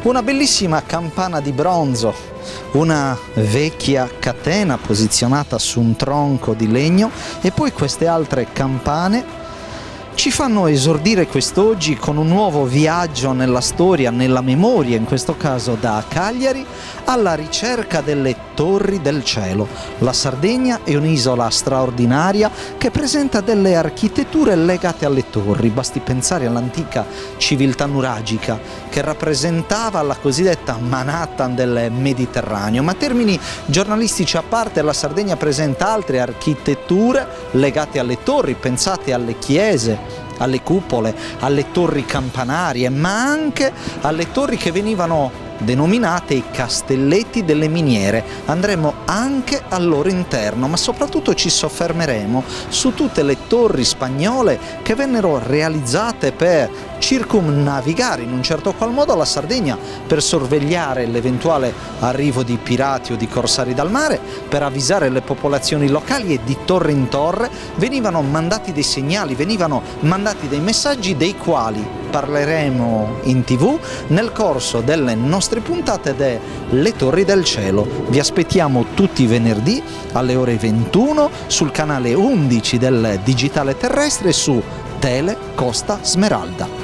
Una bellissima campana di bronzo, una vecchia catena posizionata su un tronco di legno e poi queste altre campane ci fanno esordire quest'oggi con un nuovo viaggio nella storia, nella memoria, in questo caso da Cagliari, alla ricerca delle torri del cielo. La Sardegna è un'isola straordinaria che presenta delle architetture legate alle torri. Basti pensare all'antica civiltà nuragica che rappresentava la cosiddetta Manhattan del Mediterraneo. Ma termini giornalistici a parte, la Sardegna presenta altre architetture legate alle torri. Pensate alle chiese, alle cupole, alle torri campanarie, ma anche alle torri che venivano denominate i castelletti delle miniere. Andremo anche al loro interno, ma soprattutto ci soffermeremo su tutte le torri spagnole che vennero realizzate per circumnavigare in un certo qual modo la Sardegna, per sorvegliare l'eventuale arrivo di pirati o di corsari dal mare, per avvisare le popolazioni locali, e di torre in torre venivano mandati dei segnali, venivano mandati dei messaggi dei quali parleremo in TV nel corso delle nostre puntate delle Torri del Cielo. Vi aspettiamo tutti i venerdì alle ore 21 sul canale 11 del Digitale Terrestre su Tele Costa Smeralda.